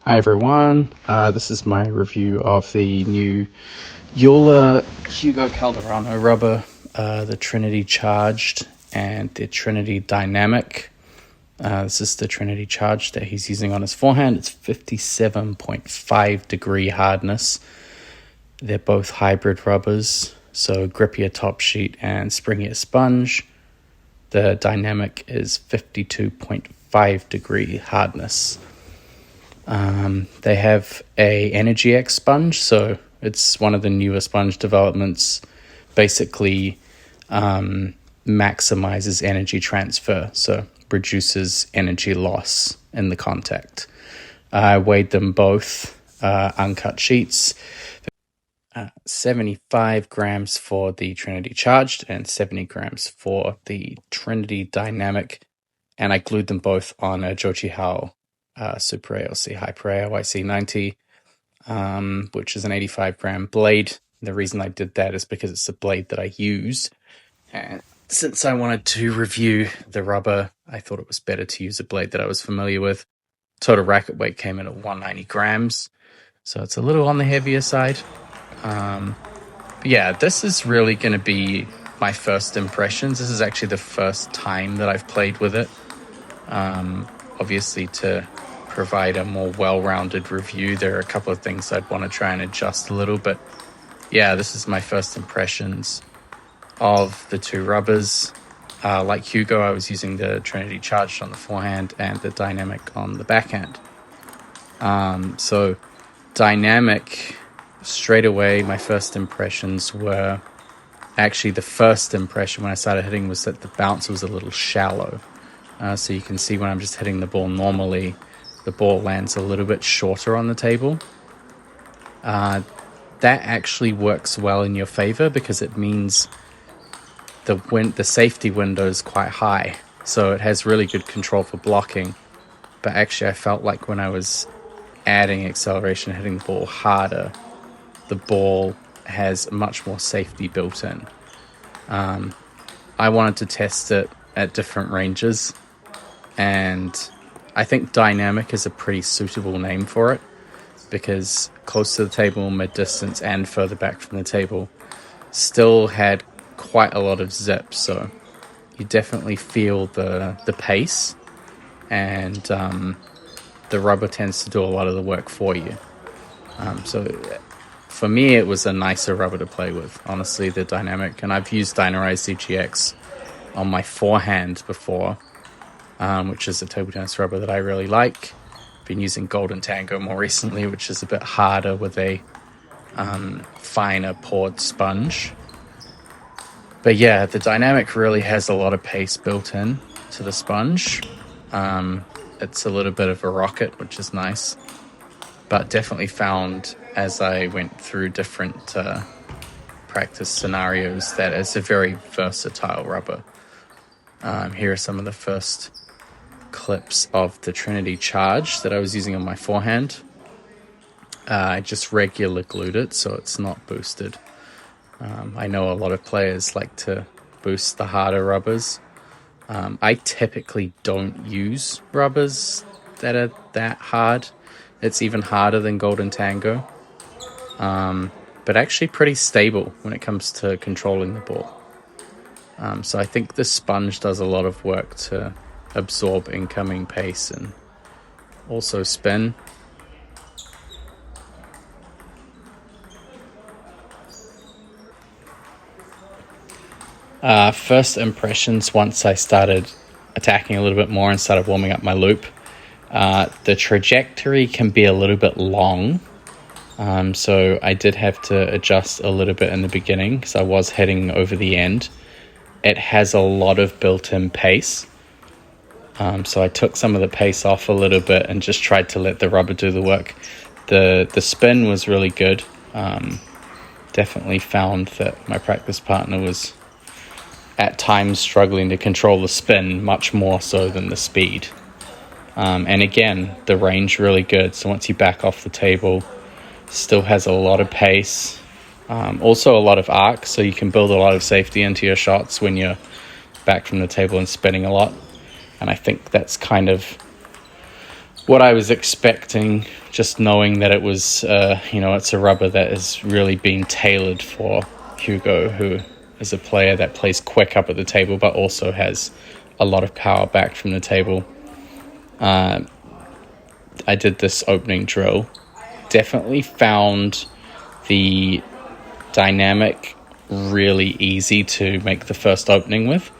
Hi everyone, this is my review of the new JOOLA Hugo Calderano rubber, the Trinity Charged and the Trinity Dynamic. This is the Trinity Charged that he's using on his forehand. It's 57.5 degree hardness. They're both hybrid rubbers, so grippier top sheet and springier sponge. The Dynamic is 52.5 degree hardness. They have a Energy X sponge, so it's one of the newer sponge developments. Basically, maximizes energy transfer, so reduces energy loss in the contact. I weighed them both, uncut sheets. 75 grams for the Trinity Charged and 70 grams for the Trinity Dynamic, and I glued them both on a Jochi Super ALC Hyper AOIC 90, which is an 85 gram blade. The reason I did that is because it's the blade that I use, and since I wanted to review the rubber, I thought it was better to use a blade that I was familiar with. Total racket weight came in at 190 grams, so it's a little on the heavier side. But yeah, this is really going to be my first impressions. This is actually the first time that I've played with it. Obviously, to provide a more well-rounded review, there are a couple of things I'd want to try and adjust a little, but yeah, this is my first impressions of the two rubbers. Like Hugo, I was using the Trinity Charged on the forehand and the Dynamic on the backhand. So Dynamic, straight away, my first impressions were, actually the first impression when I started hitting was that the bounce was a little shallow. So you can see when I'm just hitting the ball normally, the ball lands a little bit shorter on the table. That actually works well in your favor because it means the safety window is quite high, so it has really good control for blocking. But actually I felt like when I was adding acceleration, hitting the ball harder, the ball has much more safety built in. I wanted to test it at different ranges, and I think Dynamic is a pretty suitable name for it because close to the table, mid-distance, and further back from the table still had quite a lot of zip, so you definitely feel the pace, and the rubber tends to do a lot of the work for you. So for me, it was a nicer rubber to play with, honestly, the Dynamic. And I've used Dynarise CGX on my forehand before, which is a table tennis rubber that I really like. Been using Golden Tango more recently, which is a bit harder with a finer poured sponge. But yeah, the Dynamic really has a lot of pace built in to the sponge. It's a little bit of a rocket, which is nice. But definitely found, as I went through different practice scenarios, that it's a very versatile rubber. Here are some of the first clips of the Trinity Charge that I was using on my forehand. I just regular glued it, so it's not boosted. I know a lot of players like to boost the harder rubbers. I typically don't use rubbers that are that hard. It's even harder than Golden Tango, but actually pretty stable when it comes to controlling the ball. So I think the sponge does a lot of work to absorb incoming pace and also spin. First impressions, once I started attacking a little bit more and started warming up my loop, the trajectory can be a little bit long, so I did have to adjust a little bit in the beginning because I was heading over the end. It has a lot of built-in pace, so I took some of the pace off a little bit and just tried to let the rubber do the work. The spin was really good. Definitely found that my practice partner was at times struggling to control the spin much more so than the speed. And again, the range really good. So once you back off the table, still has a lot of pace. Also a lot of arc, so you can build a lot of safety into your shots when you're back from the table and spinning a lot. And I think that's kind of what I was expecting, just knowing that it was, it's a rubber that has really been tailored for Hugo, who is a player that plays quick up at the table, but also has a lot of power back from the table. I did this opening drill. Definitely found the Dynamic really easy to make the first opening with.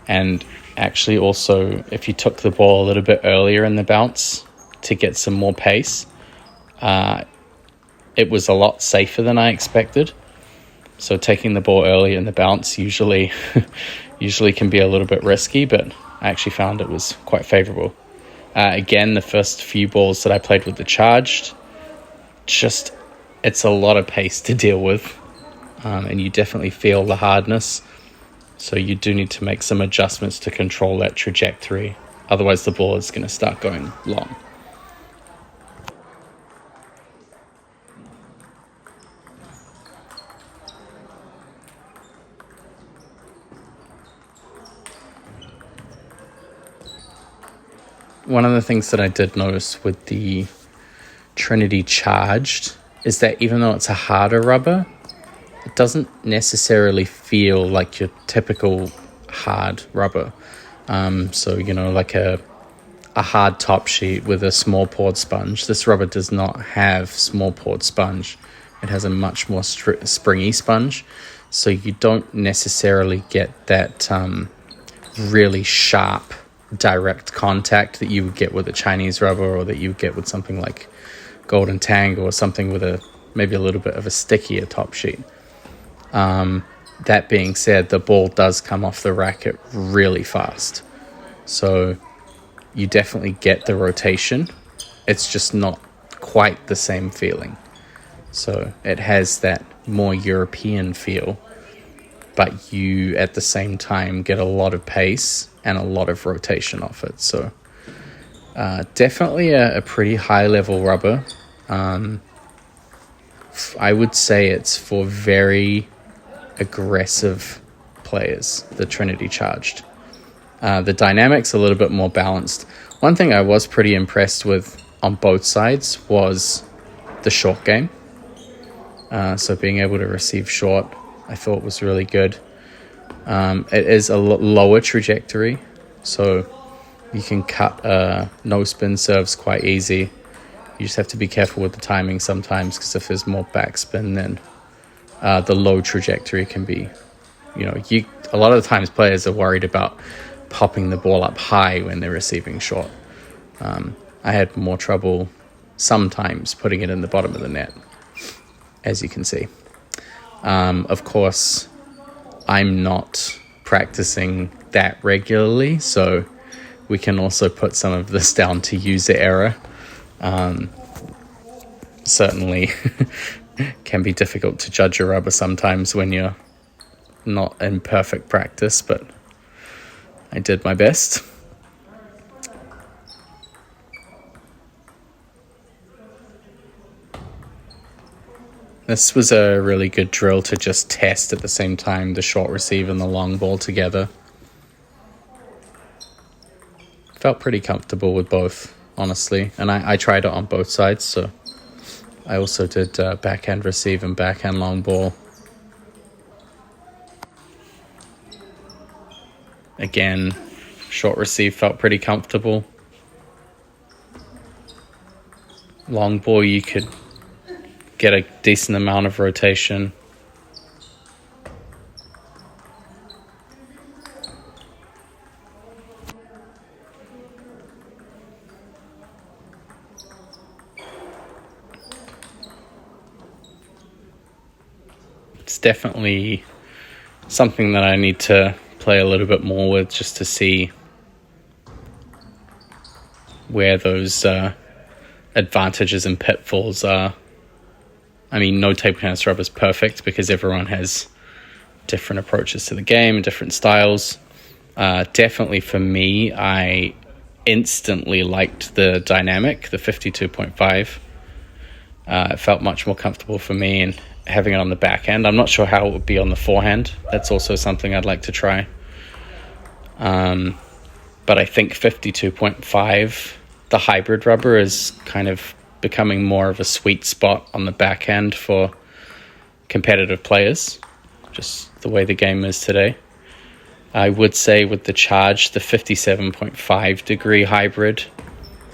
And actually also, if you took the ball a little bit earlier in the bounce to get some more pace, it was a lot safer than I expected. So taking the ball early in the bounce usually can be a little bit risky, but I actually found it was quite favorable. Again, the first few balls that I played with the Charged, it's a lot of pace to deal with, and you definitely feel the hardness. So you do need to make some adjustments to control that trajectory. Otherwise, the ball is going to start going long. One of the things that I did notice with the Trinity Charged is that even though it's a harder rubber, it doesn't necessarily feel like your typical hard rubber. Like a hard top sheet with a small poured sponge. This rubber does not have small poured sponge. It has a much more springy sponge. So you don't necessarily get that really sharp direct contact that you would get with a Chinese rubber, or that you would get with something like Golden Tango, or something with maybe a little bit of a stickier top sheet. That being said, the ball does come off the racket really fast. So you definitely get the rotation. It's just not quite the same feeling. So it has that more European feel, but you at the same time get a lot of pace and a lot of rotation off it. So definitely a pretty high level rubber. I would say it's for very aggressive players, the Trinity Charged. The Dynamic's a little bit more balanced. One thing I was pretty impressed with on both sides was the short game. So being able to receive short, I thought was really good. It is a lower trajectory, so you can cut no spin serves quite easy. You just have to be careful with the timing sometimes, because if there's more backspin, then the low trajectory can be, a lot of the times players are worried about popping the ball up high when they're receiving short. I had more trouble sometimes putting it in the bottom of the net, as you can see. Of course, I'm not practicing that regularly, so we can also put some of this down to user error. Certainly can be difficult to judge a rubber sometimes when you're not in perfect practice, but I did my best. This was a really good drill to just test at the same time the short receive and the long ball together. Felt pretty comfortable with both, honestly, and I tried it on both sides, so I also did backhand receive and backhand long ball. Again, short receive felt pretty comfortable. Long ball, you could get a decent amount of rotation. It's definitely something that I need to play a little bit more with, just to see where those advantages and pitfalls are. I mean, no table tennis rubber is perfect, because everyone has different approaches to the game and different styles. Definitely for me, I instantly liked the Dynamic, the 52.5. It felt much more comfortable for me, and having it on the backhand. I'm not sure how it would be on the forehand. That's also something I'd like to try. But I think 52.5, the hybrid rubber is kind of becoming more of a sweet spot on the backhand for competitive players, just the way the game is today. I would say with the Charge, the 57.5 degree hybrid,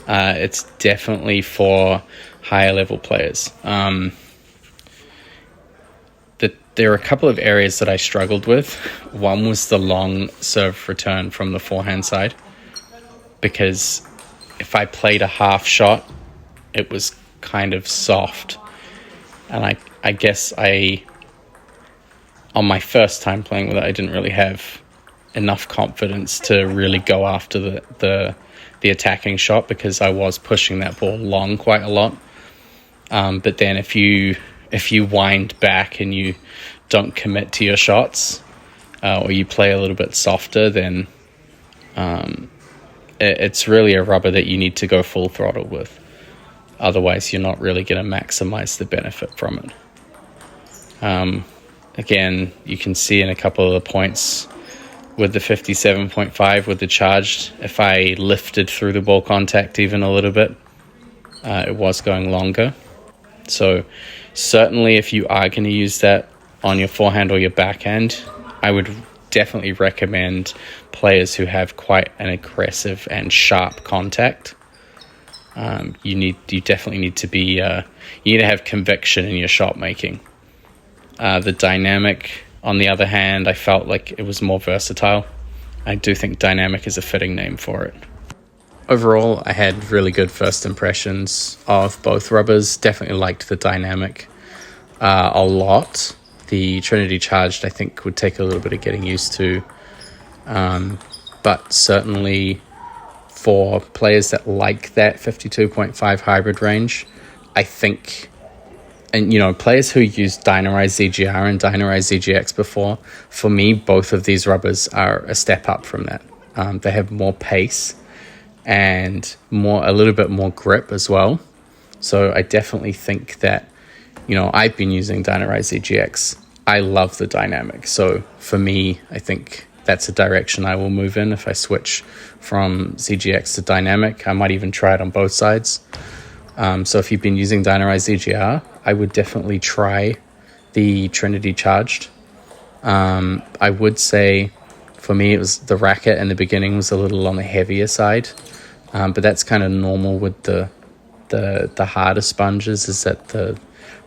it's definitely for higher level players. There are a couple of areas that I struggled with. One was the long serve return from the forehand side, because if I played a half shot, it was kind of soft. And I guess on my first time playing with it, I didn't really have enough confidence to really go after the attacking shot, because I was pushing that ball long quite a lot. But then if you wind back and you don't commit to your shots, or you play a little bit softer, then it's really a rubber that you need to go full throttle with. Otherwise, you're not really going to maximize the benefit from it. Again, you can see in a couple of the points with the 57.5 with the Charged, if I lifted through the ball contact even a little bit, it was going longer. So certainly if you are going to use that on your forehand or your backhand, I would definitely recommend players who have quite an aggressive and sharp contact. You definitely need to be you need to have conviction in your shot making. The Dynamic, on the other hand, I felt like it was more versatile. I do think Dynamic is a fitting name for it. Overall, I had really good first impressions of both rubbers. Definitely liked the Dynamic a lot. The Trinity Charged, I think, would take a little bit of getting used to. But certainly for players that like that 52.5 hybrid range, I think, and players who used Dynarise ZGR and Dynarise ZGX before, for me, both of these rubbers are a step up from that. They have more pace and a little bit more grip as well. So I definitely think that, I've been using Dynarise ZGX. I love the Dynamic. So for me, I think that's a direction I will move in if I switch from ZGX to Dynamic. I might even try it on both sides. So if you've been using Dynarise ZGR, I would definitely try the Trinity Charged. I would say for me, it was the racket in the beginning was a little on the heavier side. But that's kind of normal with the harder sponges, is that the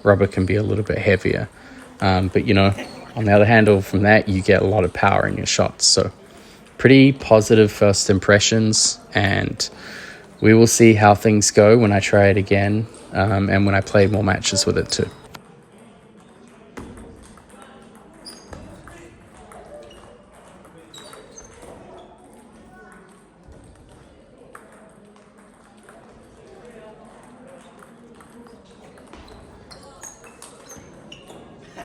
rubber can be a little bit heavier. But on the other hand, from that, you get a lot of power in your shots. So pretty positive first impressions, and we will see how things go when I try it again, and when I play more matches with it too.